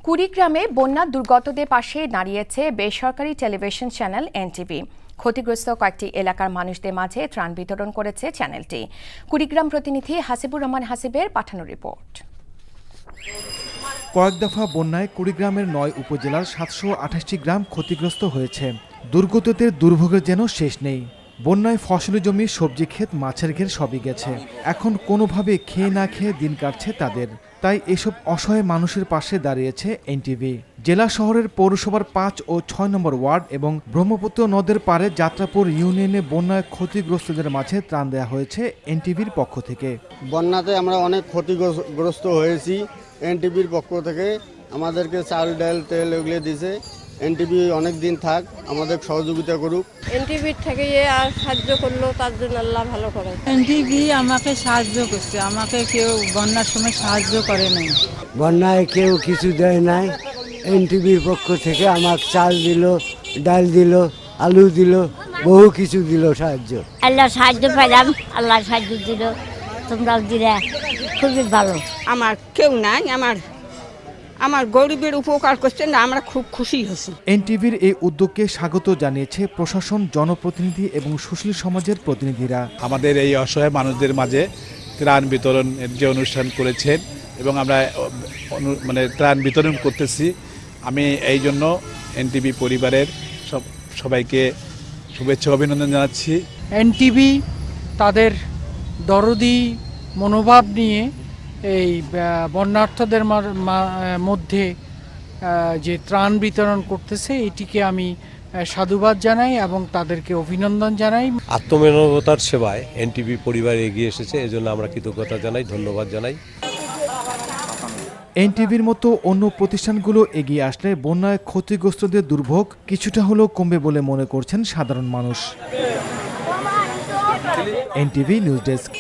কুড়িগ্রামে বন্যা দুর্গতদের পাশে দাঁড়িয়েছে বেসরকারি টেলিভিশন চ্যানেল এনটিভি। ক্ষতিগ্রস্ত কয়েকটি এলাকার মানুষদের মাঝে ত্রাণ বিতরণ করেছে চ্যানেলটি। কুড়িগ্রাম প্রতিনিধি হাসিবুর রহমান হাসিবের পাঠানো রিপোর্ট। কয়েক দফা বন্যায় কুড়িগ্রামের ৯ উপজেলার ৭২৮টি গ্রাম ক্ষতিগ্রস্ত হয়েছে। দুর্গতদের দুর্ভোগের যেন শেষ নেই। বন্যায় ফসলি জমি, সবজি ক্ষেত, মাছের ঘের সবই গেছে। এখন কোনোভাবে খেয়ে না খেয়ে দিন কাটছে তাদের। তাই এসব অসহায় মানুষের পাশে দাঁড়িয়েছে এনটিভি। জেলা শহরের পৌরসভার ৫ ও ৬ নম্বর ওয়ার্ড এবং ব্রহ্মপুত্র নদের পাড়ে যাত্রাপুর ইউনিয়নে বন্যায় ক্ষতিগ্রস্তদের মাঝে ত্রাণ দেওয়া হয়েছে এনটিভির পক্ষ থেকে। বন্যাতে আমরা অনেক ক্ষতিগ্রস্ত হয়েছি। এনটিভির পক্ষ থেকে আমাদেরকে চাল, ডাল, তেল এগুলো দিয়েছে। এনটিভি অনেক দিন থাক, আমাদের সহযোগিতা করুক। এনটিভির থেকে আর সাহায্য করলো, তার জন্য আল্লাহ ভালো করে। এনটিভি আমাকে সাহায্য করছে, আমাকে কেউ বন্যার সময় সাহায্য করে নাই। বন্যায় কেউ কিছু দেয় নাই। এনটিভির পক্ষ থেকে আমাকে চাল দিল, ডাল দিল, আলু দিল, বহু কিছু দিল সাহায্য। আল্লাহ সাহায্য পেলাম, আল্লাহ সাহায্য দিল, তোমরাও দিলে, খুবই ভালো। আমার কেউ নাই, আমার গরিবের উপকার করছে না, আমরা খুব খুশি হয়েছি। এনটিভির এই উদ্যোগকে স্বাগত জানিয়েছে প্রশাসন, জনপ্রতিনিধি এবং সুশীল সমাজের প্রতিনিধিরা। আমাদের এই অসহায় মানুষদের মাঝে ত্রাণ বিতরণের যে অনুষ্ঠান করেছেন এবং আমরা ত্রাণ বিতরণ করতেছি, আমি এই জন্য এনটিভি পরিবারের সবাইকে শুভেচ্ছা অভিনন্দন জানাচ্ছি। এনটিভি তাদের দরদি মনোভাব নিয়ে এই বন্যার্থদের মধ্যে যে ত্রাণ বিতরণ করতেছে, এটিকে আমি সাধুবাদ জানাই এবং তাদেরকে অভিনন্দন জানাই। আত্মমানবতার সেবায় এনটিভি পরিবার এগিয়ে এসেছে, এজন্য আমরা কৃতজ্ঞতা জানাই, ধন্যবাদ জানাই। এনটিভির মতো অন্য প্রতিষ্ঠানগুলো এগিয়ে আসলে বন্যায় ক্ষতিগ্রস্তদের দুর্ভোগ কিছুটা হলেও কমবে বলে মনে করছেন সাধারণ মানুষ। NTV news desk.